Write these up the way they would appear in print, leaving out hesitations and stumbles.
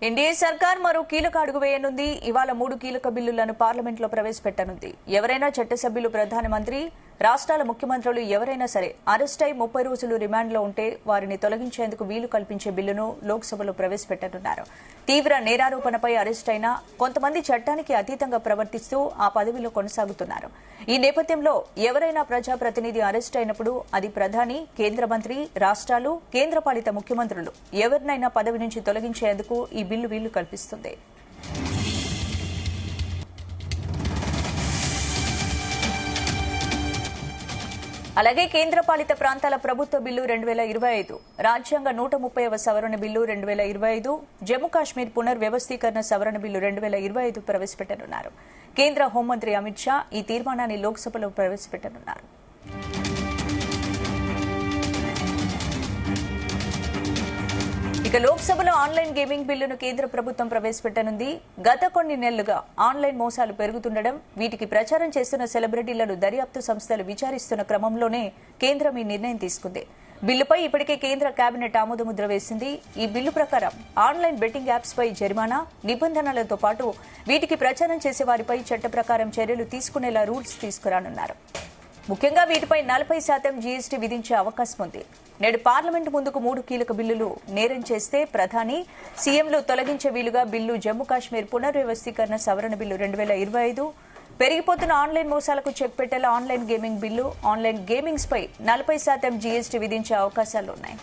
NDA సర్కార్ మరో కీలక అడుగు వేయనుంది. ఇవాళ 3 కీలక బిల్లులను పార్లమెంట్లో ప్రవేశపెట్టనుంది. ఎవరైనా చట్టసభ్యులు, ప్రధానమంత్రి, రాష్ట్రాల ముఖ్యమంత్రులు ఎవరైనా సరే అరెస్ట్ అయి 30 రోజులు రిమాండ్లో ఉంటే వారిని తొలగించేందుకు వీలు కల్పించే బిల్లును లోక్సభలో ప్రవేశపెట్టనున్నారు. తీవ్ర నేరారోపణపై అరెస్ట్ అయిన కొంతమంది చట్టానికి అతీతంగా ప్రవర్తిస్తూ ఆ పదవిలో కొనసాగుతున్నారు. ఈ నేపథ్యంలో ఎవరైనా ప్రజాప్రతినిధి అరెస్ట్ అయినప్పుడు అది ప్రధాని, కేంద్ర మంత్రి, రాష్ట్రాలు, కేంద్రపాలిత ముఖ్యమంత్రులు ఎవరినైనా పదవి నుంచి తొలగించేందుకు ఈ బిల్లు వీలు కల్పిస్తుంది. అలాగే కేంద్రపాలిత ప్రాంతాల ప్రభుత్వ బిల్లు 2025, రాజ్యాంగ 130వ సవరణ బిల్లు 2025, జమ్మూ కాశ్మీర్ పునర్వ్యవస్థీకరణ సవరణ బిల్లు 2025 ప్రవేశపెట్టనున్నారు. కేంద్ర హోంమంత్రి అమిత్ షా ఈ తీర్మానాన్ని లోక్సభలో ప్రవేశపెట్టనున్నారు. ఇక లోక్సభలో ఆన్లైన్ గేమింగ్ బిల్లును కేంద్ర ప్రభుత్వం ప్రవేశపెట్టనుంది. గత కొన్ని నెలలుగా ఆన్లైన్ మోసాలు పెరుగుతుండడం, వీటికి ప్రచారం చేస్తున్న సెలబ్రిటీలను దర్యాప్తు సంస్థలు విచారిస్తున్న క్రమంలోనే కేంద్రం ఈ నిర్ణయం తీసుకుంది. బిల్లుపై ఇప్పటికే కేంద్ర కేబినెట్ ఆమోదముద్ర వేసింది. ఈ బిల్లు ప్రకారం ఆన్లైన్ బెట్టింగ్ యాప్స్ పై జరిమానా, నిబంధనలతో పాటు వీటికి ప్రచారం చేసే వారిపై చట్ట ప్రకారం చర్యలు తీసుకునేలా రూల్స్ తీసుకురానున్నారు. ముఖ్యంగా వీటిపై 40% జీఎస్టీ విధించే అవకాశం ఉంది. నేడు పార్లమెంటు ముందుకు 3 కీలక బిల్లులు నేరం చేస్తే ప్రధాని, సీఎంలు తొలగించే వీలుగా బిల్లు జమ్మూ కాశ్మీర్ పునర్వ్యవస్థీకరణ సవరణ బిల్లు 2025, పెరిగిపోతున్న ఆన్లైన్ మోసాలకు చెక్ పెట్టేలా online gaming bill, online gamings పై 40% జీఎస్టీ విధించే అవకాశాలున్నాయి.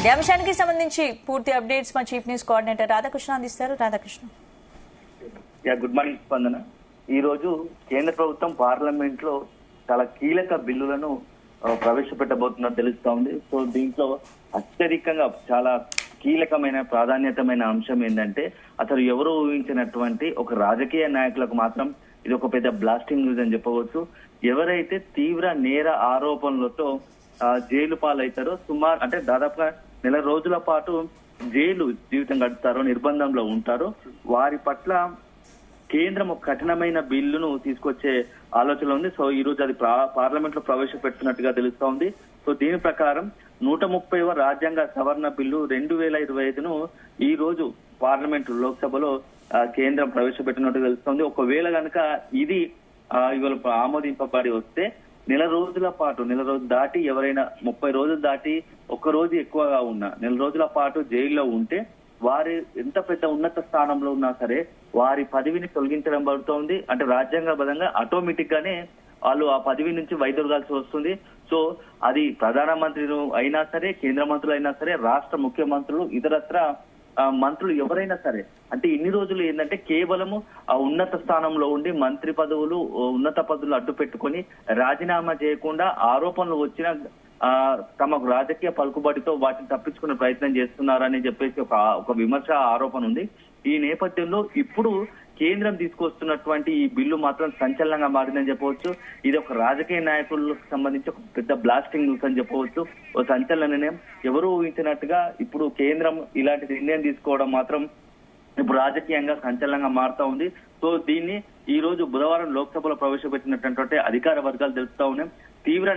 ఈ అంశానికి సంబంధించి పూర్తి అప్డేట్స్ మా చీఫ్ న్యూస్ కోఆర్డినేటర్ రాధాకృష్ణ అందిస్తారు. రాధాకృష్ణ, గుడ్ మార్నింగ్ స్పందన. ఈ రోజు కేంద్ర ప్రభుత్వం పార్లమెంట్ లో చాలా కీలక బిల్లులను ప్రవేశపెట్టబోతున్నట్టు తెలుస్తా ఉంది. సో దీంట్లో అత్యధికంగా చాలా కీలకమైన ప్రాధాన్యతమైన అంశం ఏంటంటే, అసలు ఎవరు ఊహించినటువంటి ఒక రాజకీయ నాయకులకు మాత్రం ఇది ఒక పెద్ద బ్లాస్టింగ్ న్యూస్ అని చెప్పవచ్చు. ఎవరైతే తీవ్ర నేర ఆరోపణలతో జైలు పాలవుతారో, సుమారు అంటే దాదాపుగా 1 రోజుల పాటు జైలు జీవితం గడుపుతారో, నిర్బంధంలో ఉంటారో, వారి పట్ల కేంద్రం ఒక కఠినమైన బిల్లును తీసుకొచ్చే ఆలోచన ఉంది. సో ఈ రోజు అది పార్లమెంట్ లో ప్రవేశపెడుతున్నట్టుగా తెలుస్తా ఉంది. సో దీని ప్రకారం 130వ రాజ్యాంగ సవరణ బిల్లు 2025ను ఈ రోజు పార్లమెంట్ లోక్సభలో కేంద్రం ప్రవేశపెట్టినట్టు తెలుస్తోంది. ఒకవేళ కనుక ఇది ఇవాళ ఆమోదింపబడి వస్తే 1 రోజుల పాటు, 1 రోజు దాటి ఎవరైనా 30 రోజులు దాటి 1 రోజు ఎక్కువగా ఉన్నా 1 రోజుల పాటు జైల్లో ఉంటే వారి ఎంత పెద్ద ఉన్నత స్థానంలో ఉన్నా సరే వారి పదవిని తొలగించడం పడుతోంది. అంటే రాజ్యాంగబద్ధంగా ఆటోమేటిక్ గానే వాళ్ళు ఆ పదవి నుంచి వైదొలగాల్సి వస్తుంది. సో అది ప్రధానమంత్రులు అయినా సరే, కేంద్ర మంత్రులు అయినా సరే, రాష్ట్ర ముఖ్యమంత్రులు, ఇతరత్ర మంత్రులు ఎవరైనా సరే, అంటే ఇన్ని రోజులు ఏంటంటే కేవలము ఆ ఉన్నత స్థానంలో ఉండి మంత్రి పదవులు, ఉన్నత పదవులు అడ్డు పెట్టుకుని రాజీనామా చేయకుండా ఆరోపణలు వచ్చిన తమకు రాజకీయ పలుకుబడితో వాటిని తప్పించుకునే ప్రయత్నం చేస్తున్నారని చెప్పేసి ఒక విమర్శ, ఆరోపణ ఉంది. ఈ నేపథ్యంలో ఇప్పుడు కేంద్రం తీసుకొస్తున్నటువంటి ఈ బిల్లు మాత్రం సంచలనంగా మారిందని చెప్పవచ్చు. ఇది ఒక రాజకీయ నాయకులకు సంబంధించి ఒక పెద్ద బ్లాస్టింగ్ న్యూస్ అని చెప్పవచ్చు. ఓ సంచలన నిర్ణయం. ఎవరు ఊహించినట్టుగా ఇప్పుడు కేంద్రం ఇలాంటి నిర్ణయం తీసుకోవడం మాత్రం ఇప్పుడు రాజకీయంగా సంచలనంగా మారుతా ఉంది. సో దీన్ని ఈ రోజు బుధవారం లోక్సభలో ప్రవేశపెట్టినటువంటి అధికార వర్గాలు తెలుస్తా ఉన్నాయి. తీవ్ర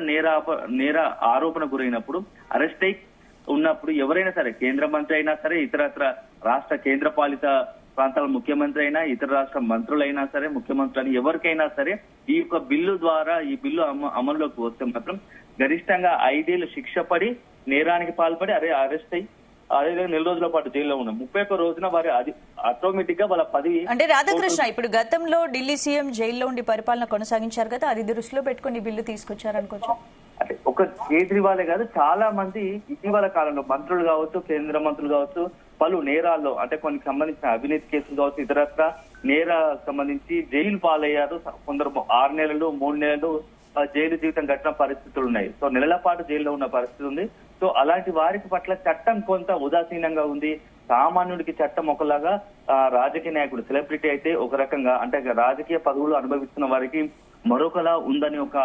నేర ఆరోపణ గురైనప్పుడు, అరెస్ట్ అయి ఉన్నప్పుడు ఎవరైనా సరే, కేంద్ర మంత్రి అయినా సరే, ఇతరత్ర రాష్ట్ర కేంద్ర పాలిత ప్రాంతాల ముఖ్యమంత్రి అయినా, ఇతర రాష్ట్ర మంత్రులైనా సరే, ముఖ్యమంత్రులు ఎవరికైనా సరే ఈ యొక్క బిల్లు ద్వారా, ఈ బిల్లు అమల్లోకి వస్తే మాత్రం గరిష్టంగా 5 ఏళ్లు శిక్ష పడి, నేరానికి పాల్పడి అరెస్ట్ అయ్యి అదేవిధంగా 1 రోజుల పాటు జైల్లో ఉన్నాం. 31 రోజున వారి అది ఆటోమేటిక్ గా వాళ్ళ పదవి. అంటే రాధాకృష్ణ, ఇప్పుడు గతంలో ఢిల్లీ సీఎం జైల్లో ఉండి పరిపాలన కొనసాగించారు కదా, అది దృష్టిలో పెట్టుకుని బిల్లు తీసుకొచ్చారనుకోవచ్చు. అంటే ఒక కేజ్రీవాలే కాదు, చాలా మంది ఇటీవల కాలంలో మంత్రులు కావచ్చు, కేంద్ర మంత్రులు కావచ్చు, పలు నేరాల్లో అంటే కొన్ని సంబంధించిన అవినీతి కేసులు కావచ్చు, ఇతరత్ర నేర సంబంధించి జైలు పాలయ్యారు. కొందరు 6 నెలలు, 3 నెలలు జైలు జీవితం గడిచిన పరిస్థితులు ఉన్నాయి. సో 1 నెలల పాటు జైల్లో ఉన్న పరిస్థితి ఉంది. సో అలాంటి వారికి పట్ల చట్టం కొంత ఉదాసీనంగా ఉంది. సామాన్యుడికి చట్టం ఒకలాగా, రాజకీయ నాయకుడు, సెలబ్రిటీ అయితే ఒక రకంగా, అంటే రాజకీయ పదవులు అనుభవిస్తున్న వారికి మరొకలా ఉందని ఒక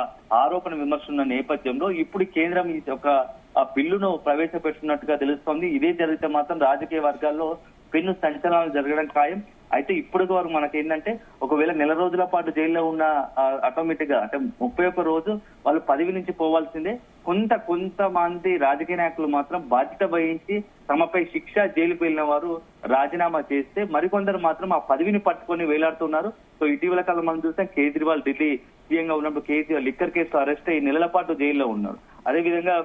ఆరోపణ, విమర్శ ఉన్న నేపథ్యంలో ఇప్పుడు కేంద్రం ఈ ఒక బిల్లును ప్రవేశపెట్టినట్టుగా తెలుస్తోంది. ఇదే జరిగితే మాత్రం రాజకీయ వర్గాల్లో పెను సంచలనాలు జరగడం ఖాయం. అయితే ఇప్పటి వరకు మనకి ఏంటంటే ఒకవేళ నెల రోజుల పాటు జైల్లో ఉన్న ఆటోమేటిక్ గా అంటే 31 రోజు వాళ్ళు పదవి నుంచి పోవాల్సిందే. కొంతమంది రాజకీయ నాయకులు మాత్రం బాధ్యత వహించి తమపై శిక్ష జైలుకు వెళ్ళిన వారు రాజీనామా చేస్తే మరికొందరు మాత్రం ఆ పదవిని పట్టుకొని వేలాడుతున్నారు. సో ఇటీవల కాలం మనం చూసాం కేజ్రీవాల్ ఢిల్లీ సీఎంగా ఉన్నప్పుడు కేసీఆర్ లిక్కర్ కేసులో అరెస్ట్ అయ్యి నెలల పాటు జైల్లో ఉన్నారు. అదేవిధంగా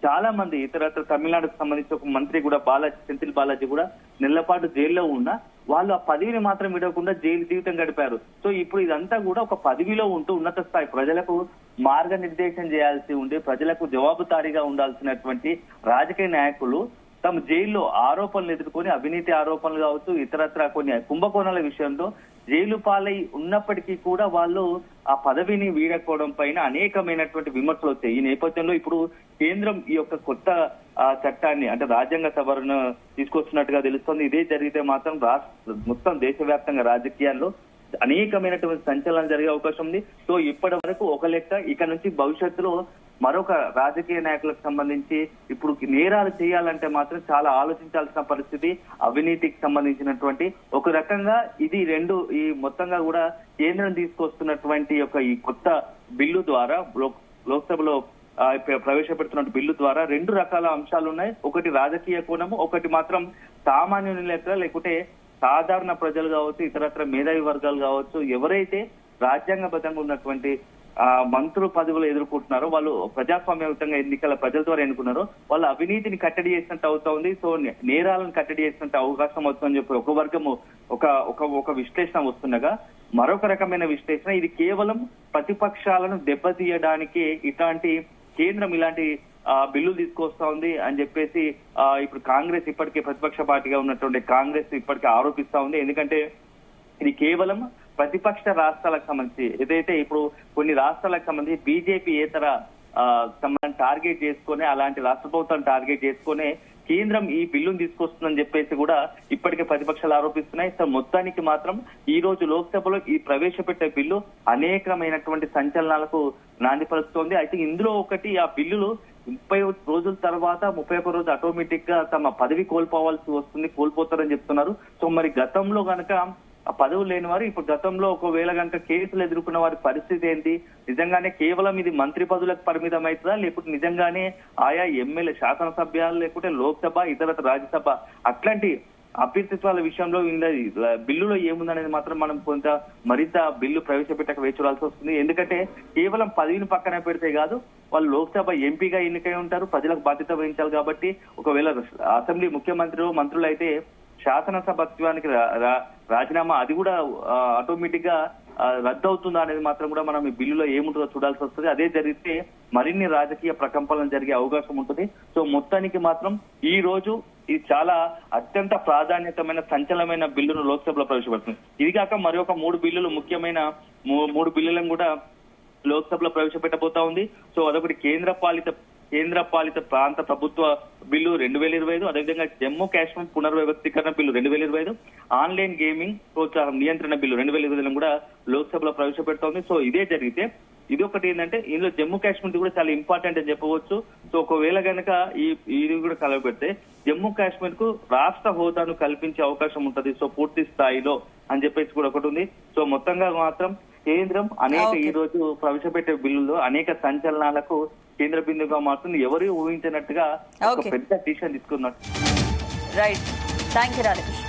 చాలా మంది ఇతరత్ర తమిళనాడుకు సంబంధించి ఒక మంత్రి కూడా సెంథిల్ బాలాజీ కూడా నెలపాటు జైల్లో ఉన్నా వాళ్ళు ఆ పదవిని మాత్రం విడవకుండా జైలు జీవితం గడిపారు. సో ఇప్పుడు ఇదంతా కూడా ఒక పదవిలో ఉంటూ ఉన్నత స్థాయి ప్రజలకు మార్గనిర్దేశం చేయాల్సి ఉండి ప్రజలకు జవాబుదారీగా ఉండాల్సినటువంటి రాజకీయ నాయకులు తమ జైల్లో ఆరోపణలు ఎదుర్కొని అవినీతి ఆరోపణలు కావచ్చు ఇతరత్ర కొన్ని కుంభకోణాల విషయంలో జైలు పాలై ఉన్నప్పటికీ కూడా వాళ్ళు ఆ పదవిని వీడకపోవడం పైన అనేకమైనటువంటి విమర్శలు వచ్చాయి. ఈ నేపథ్యంలో ఇప్పుడు కేంద్రం ఈ యొక్క కొత్త చట్టాన్ని అంటే రాజ్యాంగ సవరణ తీసుకొస్తున్నట్టుగా తెలుస్తోంది. ఇదే జరిగితే మాత్రం మొత్తం దేశవ్యాప్తంగా రాజకీయాల్లో అనేకమైనటువంటి సంచలనం జరిగే అవకాశం ఉంది. సో ఇప్పటి వరకు ఒక లెక్క, ఇక నుంచి భవిష్యత్తులో మరొక రాజకీయ నాయకులకు సంబంధించి ఇప్పుడు నేరాలు చేయాలంటే మాత్రం చాలా ఆలోచించాల్సిన పరిస్థితి. అవినీతికి సంబంధించినటువంటి ఒక రకంగా ఇది ఈ మొత్తంగా కూడా కేంద్రం తీసుకొస్తున్నటువంటి ఈ కొత్త బిల్లు ద్వారా లోక్సభలో ప్రవేశపెడుతున్న బిల్లు ద్వారా 2 రకాల అంశాలు ఉన్నాయి. ఒకటి రాజకీయ కోణము, ఒకటి మాత్రం సామాన్యుని లెక్క లేకుంటే సాధారణ ప్రజలు కావచ్చు ఇతరత్ర మేధావి వర్గాలు కావచ్చు ఎవరైతే రాజ్యాంగబద్ధంగా ఉన్నటువంటి మంత్రులు పదవులు ఎదుర్కొంటున్నారో వాళ్ళు ప్రజాస్వామ్యయుతంగా ఎన్నికల ప్రజల ద్వారా ఎన్నుకున్నారో వాళ్ళ అవినీతిని కట్టడి చేసినట్టు అవుతోంది. సో నేరాలను కట్టడి చేసినట్టు అవకాశం వస్తుందని చెప్పి ఒక వర్గము ఒక విశ్లేషణ వస్తుండగా మరొక రకమైన విశ్లేషణ ఇది కేవలం ప్రతిపక్షాలను దెబ్బతీయడానికి కేంద్రం ఇలాంటి బిల్లులు తీసుకొస్తా ఉంది అని చెప్పేసి ఇప్పుడు కాంగ్రెస్ ఇప్పటికే ప్రతిపక్ష పార్టీగా ఉన్నటువంటి కాంగ్రెస్ ఇప్పటికే ఆరోపిస్తా ఉంది. ఎందుకంటే ఇది కేవలం ప్రతిపక్ష రాష్ట్రాలకు సంబంధించి ఏదైతే ఇప్పుడు కొన్ని రాష్ట్రాలకు సంబంధించి బీజేపీ ఏతర టార్గెట్ చేసుకుని అలాంటి రాష్ట్ర ప్రభుత్వం టార్గెట్ చేసుకుని కేంద్రం ఈ బిల్లును తీసుకొస్తుందని చెప్పేసి కూడా ఇప్పటికే ప్రతిపక్షాలు ఆరోపిస్తున్నాయి. సో మొత్తానికి మాత్రం ఈ రోజు లోక్సభలో ఈ ప్రవేశపెట్టే బిల్లు అనేకమైనటువంటి సంచలనాలకు నాందిపరుస్తోంది. అయితే ఇందులో ఒకటి ఆ బిల్లులు 30 రోజుల తర్వాత 31 రోజు ఆటోమేటిక్ గా తమ పదవి కోల్పోతారని చెప్తున్నారు. సో మరి గతంలో గనక ఆ పదవులు లేని వారు ఇప్పుడు గతంలో ఒకవేళ కనుక కేసులు ఎదుర్కొన్న వారి పరిస్థితి ఏంటి, నిజంగానే కేవలం ఇది మంత్రి పదవులకు పరిమితం అవుతుందా లేకపోతే నిజంగానే ఆయా ఎమ్మెల్యే శాసనసభ్యాలు లేకుంటే లోక్సభ ఇతర రాజ్యసభ అట్లాంటి అభ్యర్థిత్వాల విషయంలో బిల్లులో ఏముందనేది మాత్రం మనం మరింత బిల్లు ప్రవేశపెట్టక వేచి చూడాల్సి వస్తుంది. ఎందుకంటే కేవలం పదవిని పక్కన పెడితే కాదు వాళ్ళు లోక్సభ ఎంపీగా ఎన్నికై ఉంటారు, ప్రజలకు బాధ్యత వహించాలి. కాబట్టి ఒకవేళ అసెంబ్లీ మంత్రులు అయితే శాసనసభత్వానికి రాజీనామా అది కూడా ఆటోమేటిక్ గా రద్దు అవుతుందా అనేది మాత్రం కూడా మనం ఈ బిల్లులో ఏముంటుందో చూడాల్సి వస్తుంది. అదే జరిగితే మరిన్ని రాజకీయ ప్రకంపనలు జరిగే అవకాశం ఉంటుంది. సో మొత్తానికి మాత్రం ఈ రోజు ఇది చాలా అత్యంత ప్రాధాన్యతమైన సంచలనమైన బిల్లును లోక్సభలో ప్రవేశపెడుతుంది. ఇది కాక మరి ఒక 3 బిల్లులు ముఖ్యమైన 3 బిల్లులను కూడా లోక్సభలో ప్రవేశపెట్టబోతా ఉంది. సో అదొకటి కేంద్ర పాలిత ప్రాంత ప్రభుత్వ బిల్లు 2025, అదేవిధంగా జమ్మూ కాశ్మీర్ పునర్వ్యవస్థీకరణ బిల్లు 2025, ఆన్లైన్ గేమింగ్ ప్రోత్సాహం నియంత్రణ బిల్లు 2025 కూడా లోక్సభలో ప్రవేశపెడుతోంది. సో ఇదే జరిగితే ఇది ఒకటి ఏంటంటే ఇందులో జమ్మూ కాశ్మీర్ కూడా చాలా ఇంపార్టెంట్ అని చెప్పవచ్చు. సో ఒకవేళ కనుక ఇది కూడా కలగబెడితే జమ్మూ కాశ్మీర్ కు రాష్ట్ర హోదాను కల్పించే అవకాశం ఉంటది. సో పూర్తి స్థాయిలో అని చెప్పేసి కూడా ఒకటి ఉంది. సో మొత్తంగా మాత్రం కేంద్రం ఈ రోజు ప్రవేశపెట్టే బిల్లులో అనేక సంచలనాలకు కేంద్ర బిందువుగా మారుతుంది. ఎవరు ఊహించినట్టుగా ఒక పెద్ద డిసిషన్ తీసుకున్నట్టు. Right, thank you Radhakrishna.